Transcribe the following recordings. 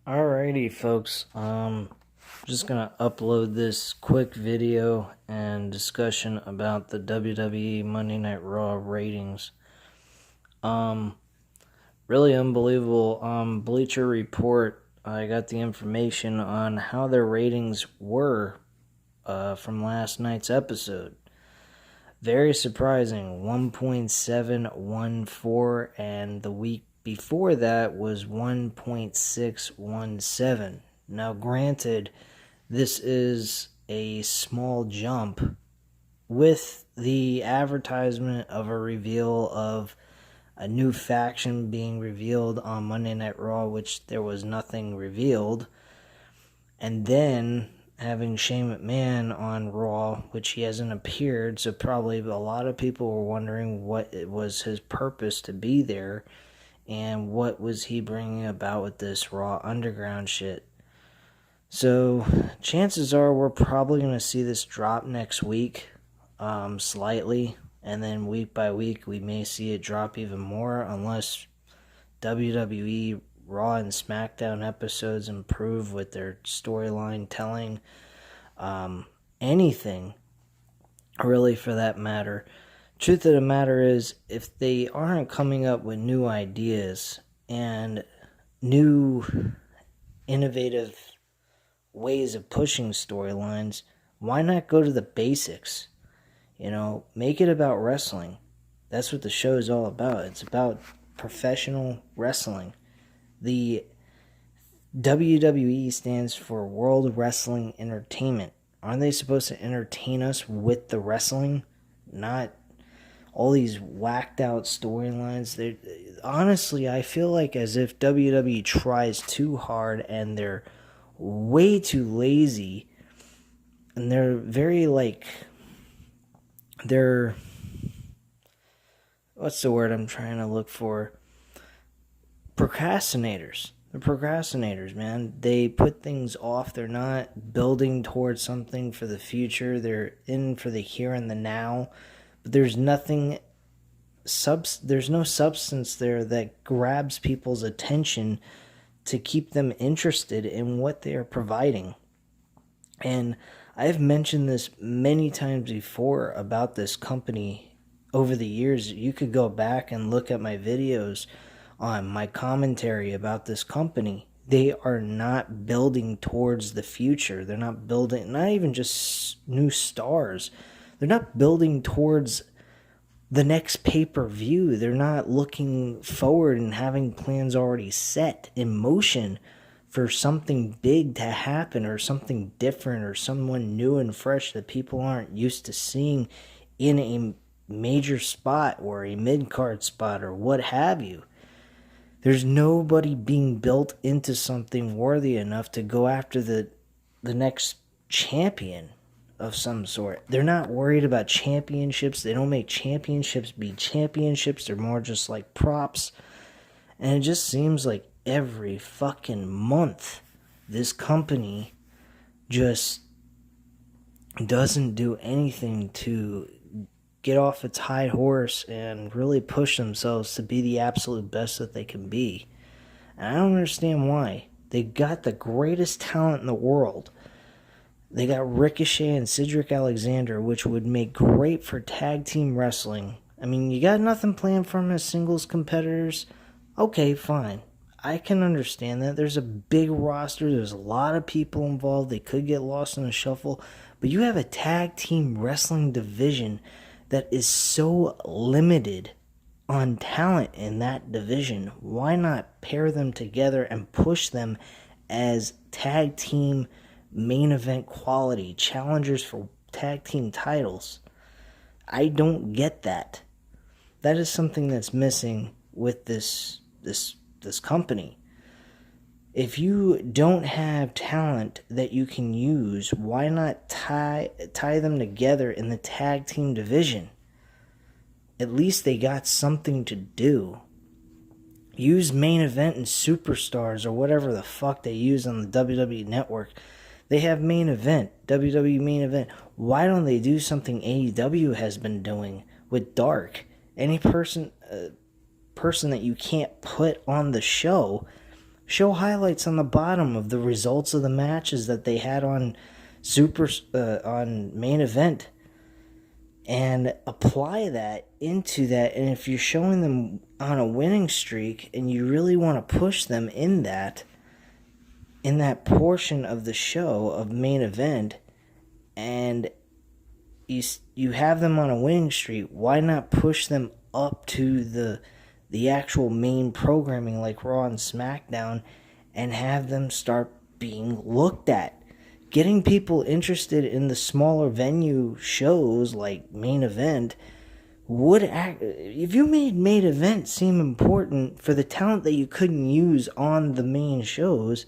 Alrighty, folks. Just gonna upload this quick video and discussion about the WWE Monday Night Raw ratings. Really unbelievable. Bleacher Report. I got the information on how their ratings were from last night's episode. Very surprising. 1.714, and the week before that was 1.617. Now, granted, this is a small jump with the advertisement of a reveal of a new faction being revealed on Monday Night Raw, which there was nothing revealed, and then having Shane McMahon on Raw, which he hasn't appeared, so probably a lot of people were wondering what it was his purpose to be there, and what was he bringing about with this Raw Underground shit. So, chances are we're probably going to see this drop next week, slightly, and then week by week we may see it drop even more, unless WWE Raw and SmackDown episodes improve with their storyline telling, anything, really, for that matter. Truth of the matter is, if they aren't coming up with new ideas and new innovative ways of pushing storylines, why not go to the basics? You know, make it about wrestling. That's what the show is all about. It's about professional wrestling. The WWE stands for World Wrestling Entertainment. Aren't they supposed to entertain us with the wrestling? Not all these whacked out storylines. Honestly, I feel like as if WWE tries too hard and they're way too lazy. And they're very what's the word I'm trying to look for? Procrastinators. They're procrastinators, man. They put things off. They're not building towards something for the future. They're in for the here and the now. But there's nothing, there's no substance there that grabs people's attention to keep them interested in what they are providing. And I've mentioned this many times before about this company over the years. You could go back and look at my videos on my commentary about this company. They are not building towards the future. They're not building, not even just new stars. They're not building towards the next pay-per-view. They're not looking forward and having plans already set in motion for something big to happen, or something different, or someone new and fresh that people aren't used to seeing in a major spot or a mid-card spot or what have you. There's nobody being built into something worthy enough to go after the next champion of some sort. They're not worried about championships. They don't make championships be championships. They're more just like props. And it just seems like every fucking month this company just doesn't do anything to get off its high horse and really push themselves to be the absolute best that they can be. And I don't understand why. They got the greatest talent in the world. They got Ricochet and Cedric Alexander, which would make great for tag team wrestling. I mean, you got nothing planned for them as singles competitors? Okay, fine. I can understand that. There's a big roster. There's a lot of people involved. They could get lost in the shuffle. But you have a tag team wrestling division that is so limited on talent in that division. Why not pair them together and push them as tag team main event quality challengers for tag team titles? I don't get that. That is something that's missing with this company. If you don't have talent that you can use, why not tie them together in the tag team division? At least they got something to do. Use main event and superstars or whatever the fuck they use on the WWE network. They have main event, WWE main event. Why don't they do something AEW has been doing with Dark? Any person that you can't put on the show highlights on the bottom of the results of the matches that they had on on main event, and apply that into that. And if you're showing them on a winning streak and you really want to push them in that portion of the show of main event, and you have them on a winning streak, why not push them up to the actual main programming like Raw and SmackDown and have them start being looked at? Getting people interested in the smaller venue shows like main event if you made main event seem important for the talent that you couldn't use on the main shows,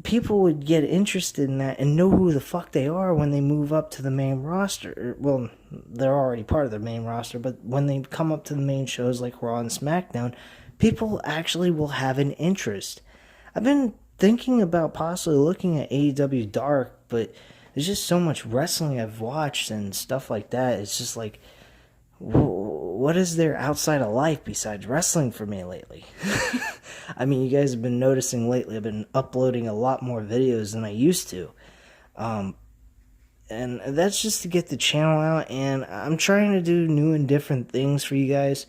people would get interested in that and know who the fuck they are when they move up to the main roster. Well, they're already part of the main roster, but when they come up to the main shows like Raw and SmackDown, people actually will have an interest. I've been thinking about possibly looking at AEW Dark, but there's just so much wrestling I've watched and stuff like that. It's just like, what is there outside of life besides wrestling for me lately? I mean, you guys have been noticing lately I've been uploading a lot more videos than I used to. And that's just to get the channel out, and I'm trying to do new and different things for you guys,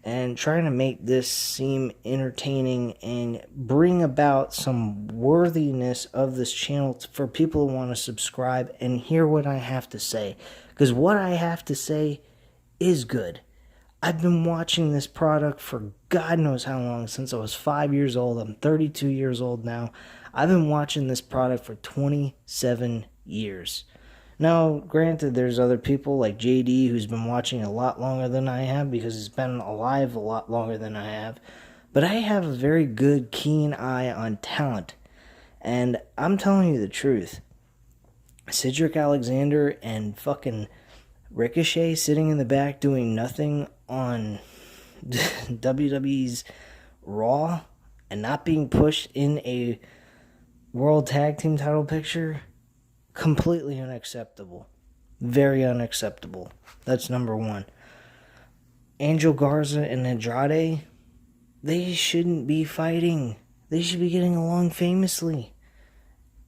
and trying to make this seem entertaining and bring about some worthiness of this channel for people who want to subscribe and hear what I have to say. Because what I have to say is good. I've been watching this product for God knows how long, since I was 5 years old. I'm 32 years old now. I've been watching this product for 27 years. Now, granted, there's other people like JD who's been watching a lot longer than I have because he's been alive a lot longer than I have. But I have a very good, keen eye on talent. And I'm telling you the truth. Cedric Alexander and fucking Ricochet sitting in the back doing nothing on WWE's Raw and not being pushed in a World Tag Team title picture, completely unacceptable. Very unacceptable. That's number one. Angel Garza and Andrade, they shouldn't be fighting. They should be getting along famously.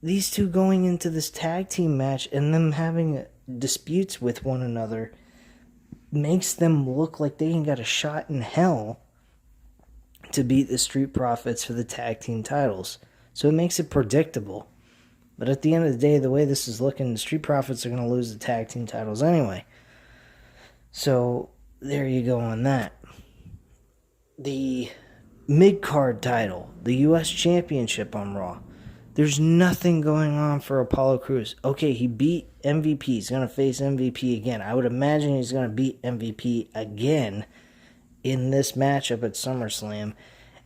These two going into this tag team match and them having disputes with one another makes them look like they ain't got a shot in hell to beat the Street Profits for the tag team titles. So it makes it predictable. But at the end of the day, the way this is looking, the Street Profits are going to lose the tag team titles anyway. So there you go on that. The mid-card title, the U.S. Championship on Raw. There's nothing going on for Apollo Crews. Okay, he beat MVP. He's going to face MVP again. I would imagine he's going to beat MVP again in this matchup at SummerSlam.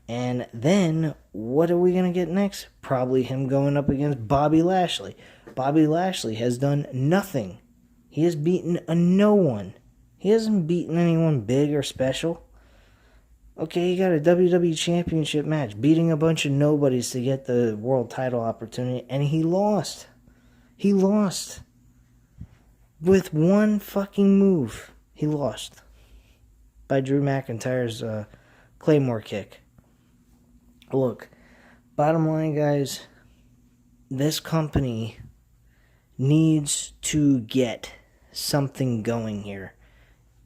And then, what are we going to get next? Probably him going up against Bobby Lashley. Bobby Lashley has done nothing. He has beaten no one. He hasn't beaten anyone big or special. Okay, he got a WWE Championship match, beating a bunch of nobodies to get the world title opportunity, and he lost. He lost. With one fucking move, he lost. By Drew McIntyre's Claymore kick. Look, bottom line, guys, this company needs to get something going here.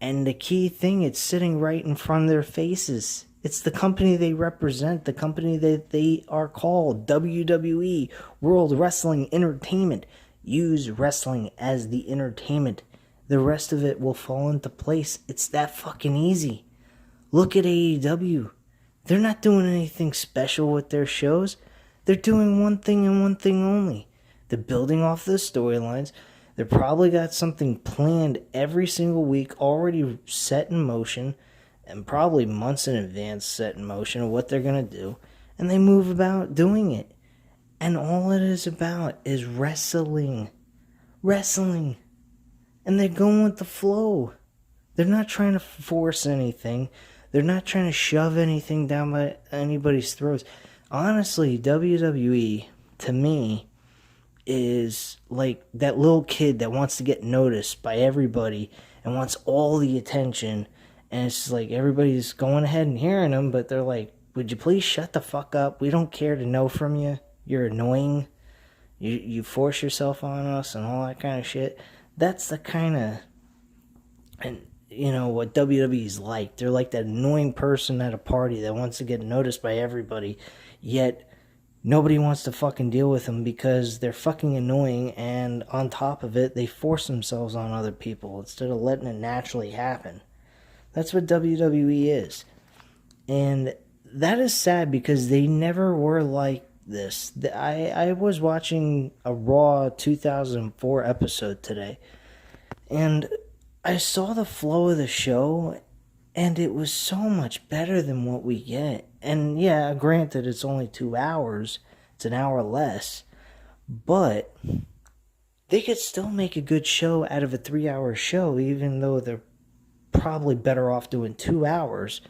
And the key thing, it's sitting right in front of their faces. It's the company they represent, the company that they are called, WWE, World Wrestling Entertainment. Use wrestling as the entertainment. The rest of it will fall into place. It's that fucking easy. Look at AEW. They're not doing anything special with their shows. They're doing one thing and one thing only. They're building off the storylines. They probably got something planned every single week, already set in motion, and probably months in advance set in motion of what they're going to do. And they move about doing it. And all it is about is wrestling. Wrestling. And they're going with the flow. They're not trying to force anything. They're not trying to shove anything down by anybody's throats. Honestly, WWE, to me, is like that little kid that wants to get noticed by everybody and wants all the attention. And it's like everybody's going ahead and hearing them, but they're like, would you please shut the fuck up? We don't care to know from you. You're annoying. You force yourself on us and all that kind of shit. That's the kind of... And you know what WWE's like. They're like that annoying person at a party that wants to get noticed by everybody, yet nobody wants to fucking deal with them because they're fucking annoying, and on top of it, they force themselves on other people instead of letting it naturally happen. That's what WWE is. And that is sad because they never were like this. I was watching a Raw 2004 episode today, and I saw the flow of the show, and it was so much better than what we get. And yeah, granted, it's only 2 hours. It's an hour less. But they could still make a good show out of a 3-hour show, even though they're probably better off doing 2 hours.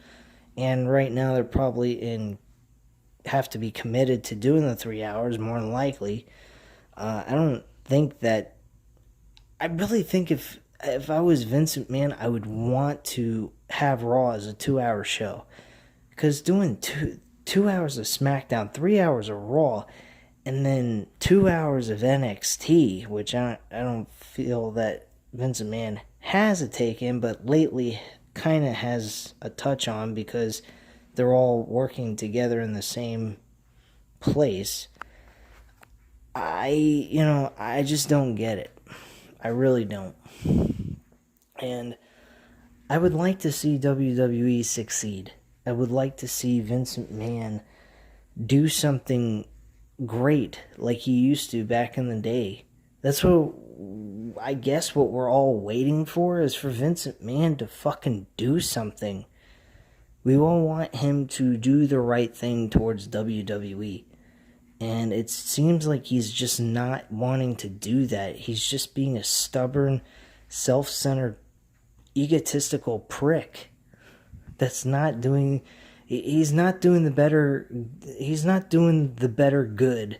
And right now they're probably have to be committed to doing the 3 hours, more than likely. I don't think that... I really think if I was Vince McMahon, I would want to have Raw as a 2-hour show. Because doing two hours of SmackDown, 3 hours of Raw, and then 2 hours of NXT, which I don't feel that Vince McMahon has a take in, but lately kind of has a touch on because they're all working together in the same place. I just don't get it. I really don't. And I would like to see WWE succeed. I would like to see Vince McMahon do something great like he used to back in the day. That's what I guess what we're all waiting for is for Vince McMahon to fucking do something. We all want him to do the right thing towards WWE. And it seems like he's just not wanting to do that. He's just being a stubborn, self-centered, egotistical prick that's not doing... He's not doing the better good,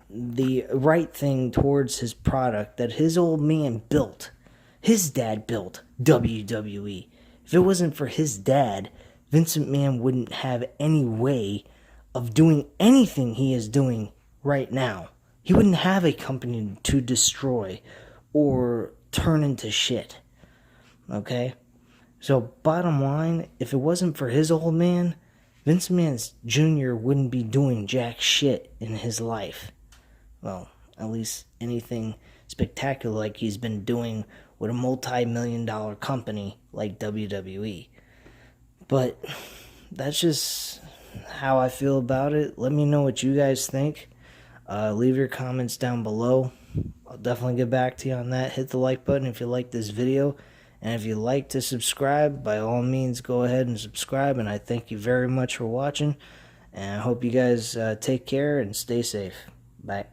the right thing towards his product that his old man built. His dad built WWE. If it wasn't for his dad, Vince McMahon wouldn't have any way of doing anything he is doing right now. He wouldn't have a company to destroy or turn into shit. Okay? So, bottom line, if it wasn't for his old man, Vince McMahon Jr. wouldn't be doing jack shit in his life. Well, at least anything spectacular like he's been doing with a multi-million-dollar company like WWE. But that's just how I feel about it. Let me know what you guys think. Leave your comments down below. I'll definitely get back to you on that. Hit the like button if you like this video. And if you'd like to subscribe, by all means, go ahead and subscribe. And I thank you very much for watching. And I hope you guys take care and stay safe. Bye.